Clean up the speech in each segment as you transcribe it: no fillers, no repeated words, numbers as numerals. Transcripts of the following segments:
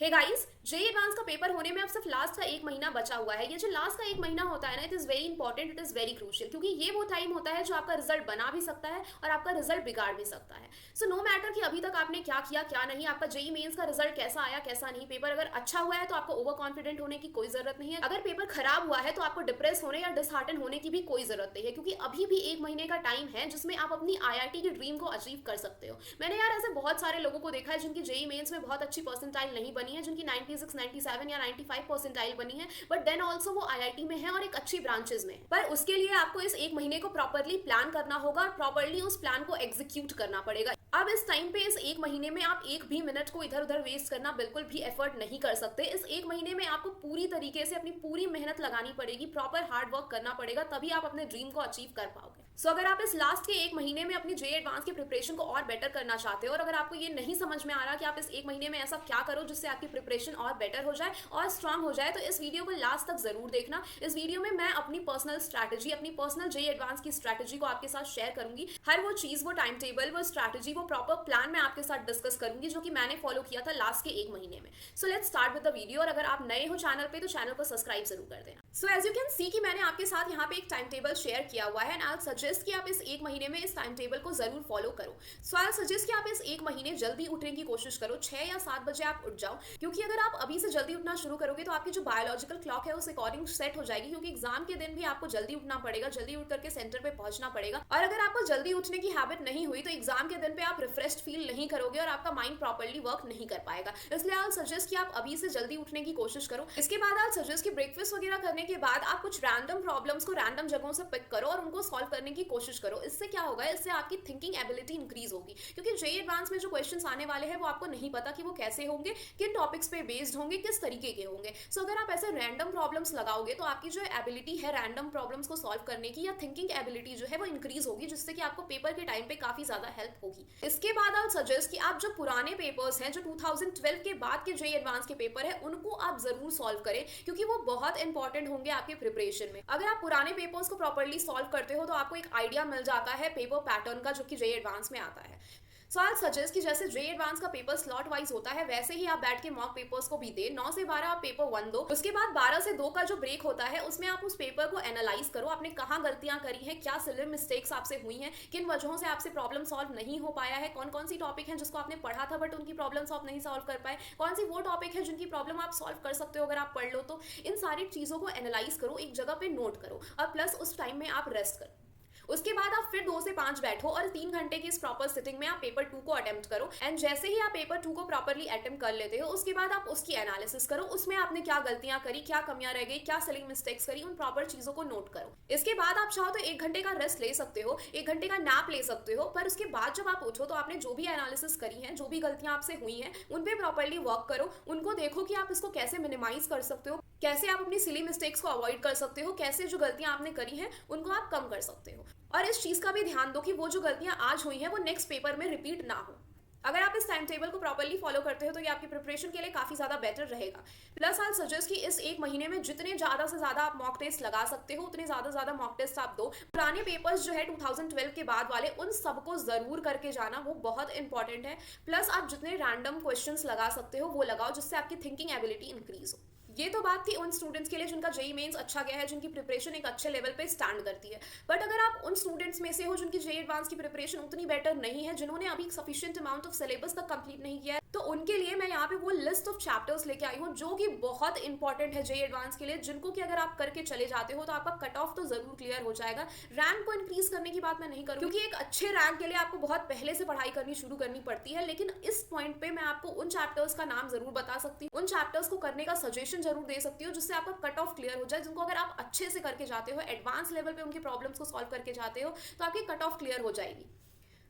Hey guys, JEE advance का paper होने में अब सिर्फ लास्ट का एक महीना बचा हुआ है। ये जो लास्ट का एक महीना होता है ना, it is very important, it is very crucial, क्योंकि ये वो टाइम होता है जो आपका रिजल्ट बना भी सकता है और आपका रिजल्ट बिगाड़ भी सकता है। सो नो मैटर कि अभी तक आपने क्या किया क्या नहीं, आपका जेई मेंस का रिजल्ट कैसा आया कैसा नहीं, पेपर अगर अच्छा हुआ है तो आपको ओवर कॉन्फिडेंट होने की कोई जरूरत नहीं है। अगर पेपर खराब हुआ है तो आपको डिप्रेस होने या डिसहार्टन होने की भी कोई जरूरत नहीं है, क्योंकि अभी भी एक महीने का टाइम है जिसमें आप अपनी आईआईटी की ड्रीम को अचीव कर सकते हो। मैंने यार ऐसे बहुत सारे लोगों को देखा है जिनकी जेई मेंस में बहुत अच्छी परसेंटाइल नहीं बनी है, जिनकी 96, 97 या 95 परसेंटाइल बनी है, बट देन ऑल्सो वो आईआईटी में है और एक अच्छी ब्रांचेस में। पर उसके लिए आपको इस एक महीने को प्रॉपरली प्लान करना होगा और प्रॉपरली उस प्लान को एग्जीक्यूट करना पड़ेगा। अब इस टाइम पे इस एक महीने में आप एक भी मिनट को इधर उधर वेस्ट करना बिल्कुल भी एफर्ट नहीं कर सकते। इस एक महीने में आपको पूरी तरीके से अपनी पूरी मेहनत लगानी पड़ेगी, प्रॉपर हार्ड वर्क करना पड़ेगा, तभी आप अपने ड्रीम को अचीव कर पाओगे। सो अगर आप इस लास्ट के एक महीने में अपनी जेई एडवांस की प्रिपरेशन को और बेटर करना चाहते हो और अगर आपको ये नहीं समझ में आ रहा कि आप इस एक महीने में ऐसा क्या करो जिससे आपकी प्रिपरेशन और बेटर हो जाए और स्ट्रांग हो जाए, तो इस वीडियो को लास्ट तक जरूर देखना। इस वीडियो में मैं अपनी पर्सनल स्ट्रैटेजी, अपनी पर्सनल जेई एडवांस की स्ट्रैटेजी को आपके साथ शेयर करूंगी। हर वो चीज, वो टाइम टेबल, वो स्ट्रैटेजी, वो प्रॉपर प्लान मैं आपके साथ डिस्कस करूंगी जो कि मैंने फॉलो किया था लास्ट के एक महीने में। So let's start with the video. और अगर आप नए हो चैनल पे तो चैनल को सब्सक्राइब जरूर कर देना। So as you can see कि मैंने आपके साथ यहाँ पे एक टाइम टेबल शेयर किया हुआ है एंड आई सजेस्ट कि आप इस एक महीने में इस टाइम टेबल को जरूर फॉलो करो। सो आई सजेस्ट कि आप इस एक महीने जल्दी उठने की कोशिश करो, 6 या 7 बजे आप उठ जाओ, क्योंकि अगर आप अभी से जल्दी उठना शुरू करोगे तो आपकी जो बायोलॉजिकल क्लॉक है उस अकॉर्डिंग सेट हो जाएगी, क्योंकि एग्जाम के दिन भी आपको जल्दी उठना पड़ेगा, जल्दी उठ करके सेंटर पे पहुंचना पड़ेगा। और अगर आपको जल्दी उठने की हैबिट नहीं हुई तो एग्जाम के दिन पे आप रिफ्रेश्ड फील नहीं करोगे और आपका माइंड प्रॉपर्ली वर्क नहीं कर पाएगा। इसलिए आई सजेस्ट कि आप अभी से जल्दी उठने की कोशिश करो। इसके बाद आई सजेस्ट कि ब्रेकफास्ट वगैरह करने के बाद आप कुछ रैंडम प्रॉब्लम्स को रैंडम जगहों से पिक करो और उनको सॉल्व करने की कोशिश करो। इससे क्या होगा, इससे आपकी थिंकिंग एबिलिटी इंक्रीज होगी, क्योंकि जेई एडवांस में जो क्वेश्चंस आने वाले हैं वो आपको नहीं पता कि वो कैसे होंगे, किन टॉपिक्स पे बेस्ड होंगे, किस तरीके के होंगे। सो अगर आप ऐसे रैंडम प्रॉब्लम्स लगाओगे तो आपकी जो एबिलिटी है रैंडम प्रॉब्लम्स को सॉल्व करने की या थिंकिंग एबिलिटी जो है वो इंक्रीज होगी, जिससे कि आपको पेपर के टाइम पे काफी ज्यादा हेल्प होगी। इसके बाद आई सजेस्ट कि आप जो पुराने पेपर्स हैं, जो 2012 के बाद के जेई एडवांस के पेपर है, उनको आप जरूर सॉल्व करें, क्योंकि वो बहुत इंपॉर्टेंट होंगे आपके प्रिपरेशन में। अगर आप पुराने पेपर्स को प्रॉपर्ली सॉल्व करते हो तो आपको एक आइडिया मिल जाता है पेपर पैटर्न का, जो कि जेई एडवांस में आता है। सो आई सजेस्ट कि जैसे जेई एडवांस का पेपर स्लॉट वाइज होता है, वैसे ही आप बैठ के मॉक पेपर्स को भी दे। 9 से 12 आप पेपर 1 दो, उसके बाद 12 से 2 का जो ब्रेक होता है उसमें आप उस पेपर को एनालाइज करो, आपने कहाँ गलतियां करी हैं, क्या सिली मिस्टेक्स आपसे हुई हैं, किन वजहों से आपसे प्रॉब्लम सॉल्व नहीं हो पाया है, कौन कौन सी टॉपिक है जिसको आपने पढ़ा था बट उनकी प्रॉब्लम सॉल्व नहीं सॉल्व कर पाए, कौन सी वो टॉपिक है जिनकी प्रॉब्लम आप सॉल्व कर सकते हो अगर आप पढ़ लो तो। इन सारी चीजों को एनालाइज करो, एक जगह पे नोट करो और प्लस उस टाइम में आप रेस्ट करो। उसके बाद आप फिर 2 से 5 बैठो और 3 घंटे की इस प्रॉपर सिटिंग में आप पेपर 2 को अटेम्प्ट करो। एंड जैसे ही आप पेपर 2 को प्रॉपरली अटेम्प्ट कर लेते हो, उसके बाद आप उसकी एनालिसिस करो, उसमें आपने क्या गलतियां करी, क्या कमियां रह गई, क्या सिली मिस्टेक्स करी, उन प्रॉपर चीजों को नोट करो। इसके बाद आप चाहो तो 1 घंटे का रेस्ट ले सकते हो, 1 घंटे का नैप ले सकते हो, पर उसके बाद जब आप उठो तो आपने जो भी एनालिसिस करी है, जो भी गलतियां आपसे हुई हैं, उन पे प्रॉपरली वर्क करो, उनको देखो कि आप इसको कैसे मिनिमाइज कर सकते हो, कैसे आप अपनी सिली मिस्टेक्स को अवॉइड कर सकते हो, कैसे जो गलतियां आपने करी हैं उनको आप कम कर सकते हो। और इस चीज का भी ध्यान दो कि वो जो गलतियां आज हुई हैं वो नेक्स्ट पेपर में रिपीट ना हो। अगर आप इस टाइम टेबल को प्रॉपरली फॉलो करते हो तो ये आपकी प्रिपरेशन के लिए काफी ज्यादा बेटर रहेगा। प्लस आई सजेस्ट कि इस एक महीने में जितने ज्यादा से ज्यादा आप मॉक टेस्ट लगा सकते हो उतने ज्यादा मॉक टेस्ट आप दो। पुराने पेपर्स जो है 2012 के बाद वाले, उन सबको जरूर करके जाना, वो बहुत इंपॉर्टेंट है। प्लस आप जितने रैंडम क्वेश्चंस लगा सकते हो वो लगाओ, जिससे आपकी थिंकिंग एबिलिटी इंक्रीज हो। ये तो बात थी उन स्टूडेंट्स के लिए जिनका जेई मेंस अच्छा गया है, जिनकी प्रिपरेशन एक अच्छे लेवल पे स्टैंड करती है। बट अगर आप उन स्टूडेंट्स में से हो जिनकी जेई एडवांस की प्रिपरेशन उतनी बेटर नहीं है, जिन्होंने अभी सफिशिएंट अमाउंट ऑफ सिलेबस तक कंप्लीट नहीं किया है, तो उनके लिए मैं यहाँ पे वो लिस्ट ऑफ चैप्टर्स लेके आई हूँ जो कि बहुत इंपॉर्टेंट है जेई एडवांस के लिए, जिनको कि अगर आप करके चले जाते हो तो आपका कट ऑफ तो जरूर क्लियर हो जाएगा। रैंक को इंक्रीज करने की बात मैं नहीं करूँ, क्योंकि एक अच्छे रैंक के लिए आपको बहुत पहले से पढ़ाई करनी शुरू करनी पड़ती है, लेकिन इस पॉइंट पे मैं आपको उन चैप्टर्स का नाम जरूर बता सकती हूँ, उन चैप्टर्स को करने का सजेशन जरूर दे सकती हूँ, जिससे आपका कट ऑफ क्लियर हो जाए, जिनको अगर आप अच्छे से करके जाते हो, एडवांस लेवल पे उनकी प्रॉब्लम्स को सॉल्व करके जाते हो, तो आपकी कट ऑफ क्लियर हो जाएगी।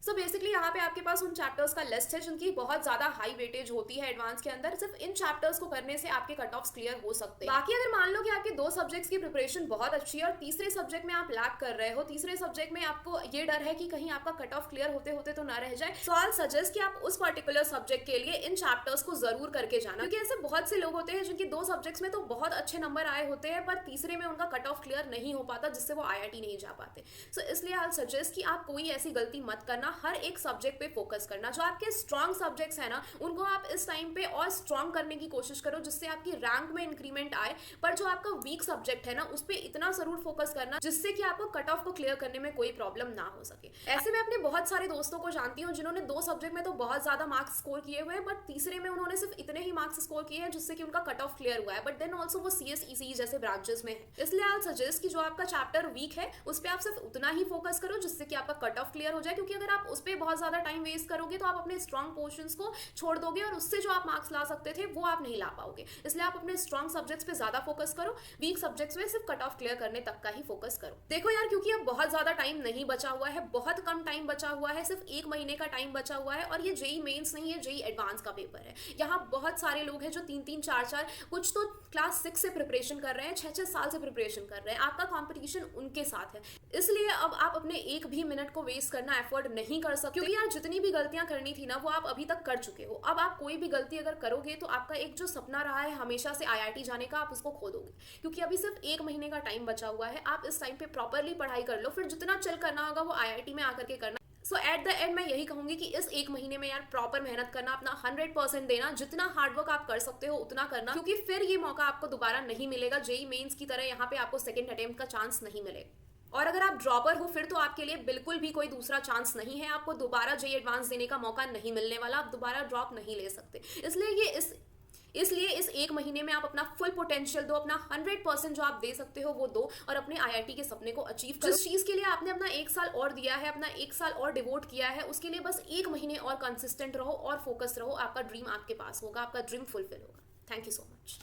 सो बेसिकली यहाँ पे आपके पास उन चैप्टर्स का लिस्ट है जिनकी बहुत ज्यादा हाई वेटेज होती है एडवांस के अंदर। सिर्फ इन चैप्टर्स को करने से आपके कट ऑफ्स क्लियर हो सकते हैं। बाकी अगर मान लो कि आपके 2 सब्जेक्ट्स की प्रिपरेशन बहुत अच्छी है और तीसरे सब्जेक्ट में आप लैक कर रहे हो, तीसरे सब्जेक्ट में आपको ये डर है कि कहीं आपका कट ऑफ क्लियर होते होते तो ना रह जाए, सो आई सजेस्ट कि आप उस पर्टिकुलर सब्जेक्ट के लिए इन चैप्टर्स को जरूर करके जाना, क्योंकि ऐसे बहुत से लोग होते हैं जिनके 2 सब्जेक्ट्स में तो बहुत अच्छे नंबर आए होते हैं पर तीसरे में उनका कट ऑफ क्लियर नहीं हो पाता, जिससे वो आईआईटी नहीं जा पाते। सो इसलिए आई सजेस्ट कि आप कोई ऐसी गलती मत करना, हर एक सब्जेक्ट पे फोकस करना। जो आपके स्ट्रॉन्ग सब्जेक्ट्स है ना, उनको आप इस टाइम पे और स्ट्रॉन्ग करने की कोशिश करो, जिससे आपकी रैंक में इंक्रीमेंट आए। पर जो आपका वीक सब्जेक्ट है ना, उस पर इतना जरूर फोकस करना जिससे कि आपको कट ऑफ को क्लियर करने में कोई प्रॉब्लम ना हो सके। ऐसे में अपने बहुत सारे दोस्तों को जानती हूँ जिन्होंने 2 सब्जेक्ट में तो बहुत ज्यादा मार्क्स स्कोर किए हुए हैं, बट तीसरे में उन्होंने सिर्फ इतने ही मार्क्स स्कोर किए हैं जिससे कि उनका कट ऑफ क्लियर हुआ है, बट देन ऑल्सो वो CSEC जैसे ब्रांचेस में है। इसलिए आई सजेस्ट कि जो आपका चैप्टर वीक है उस पर आप सिर्फ उतना ही फोकस करो जिससे कि आपका कट ऑफ क्लियर हो जाए, क्योंकि अगर आप उस पर बहुत ज्यादा टाइम वेस्ट करोगे तो आप अपने स्ट्रॉन्ग पोर्शंस को छोड़ दोगे और उससे जो आप मार्क्स ला सकते थे वो आप नहीं ला पाओगे। इसलिए आप अपने स्ट्रॉन्ग सब्जेक्ट्स पे ज्यादा फोकस करो, वीक सब्जेक्ट्स में सिर्फ कट ऑफ क्लियर करने तक का ही फोकस करो। देखो यार, क्योंकि अब बहुत ज्यादा टाइम नहीं बचा हुआ है, बहुत कम टाइम बचा हुआ है, सिर्फ 1 महीने का टाइम बचा हुआ है, और ये जेई मेंस नहीं है, जेई एडवांस का पेपर है। यहाँ बहुत सारे लोग हैं जो 3-3, 4-4, कुछ तो क्लास 6 से प्रिपरेशन कर रहे हैं, 6-6 साल से प्रिपरेशन कर रहे हैं। आपका कंपटीशन उनके साथ है, इसलिए अब आप अपने एक भी मिनट को वेस्ट करना एफर्ट नहीं कर सकते, क्योंकि यार जितनी भी गलतियां करनी थी ना वो आप अभी तक कर चुके हो। अब आप कोई भी गलती अगर करोगे तो आपका एक जो सपना रहा है हमेशा से IIT जाने का, आप उसको खो दोगे, क्योंकि अभी सिर्फ 1 महीने का टाइम बचा हुआ है। आप इस टाइम पे प्रॉपरली पढ़ाई कर लो, फिर जितना चल करना होगा वो IIT में आकर के करना। सो एट द एंड मैं यही कहूंगी कि इस 1 महीने में यार प्रॉपर मेहनत करना, अपना 100% देना, जितना हार्डवर्क आप कर सकते हो उतना करना, क्योंकि फिर ये मौका आपको दोबारा नहीं मिलेगा। जेई मेंस की तरह यहाँ पे आपको सेकंड अटेम्प्ट का चांस नहीं मिलेगा। और अगर आप ड्रॉपर हो फिर तो आपके लिए बिल्कुल भी कोई दूसरा चांस नहीं है, आपको दोबारा जेई एडवांस देने का मौका नहीं मिलने वाला, आप दोबारा ड्रॉप नहीं ले सकते। इसलिए इस 1 महीने में आप अपना फुल पोटेंशियल दो, अपना 100% जो आप दे सकते हो वो दो, और अपने IIT के सपने को अचीव करो। जिस चीज के लिए आपने अपना 1 साल और दिया है, अपना 1 साल और डिवोट किया है, उसके लिए बस 1 महीने और कंसिस्टेंट रहो और फोकस रहो। आपका ड्रीम आपके पास होगा, आपका ड्रीम फुलफिल होगा। Thank you so much.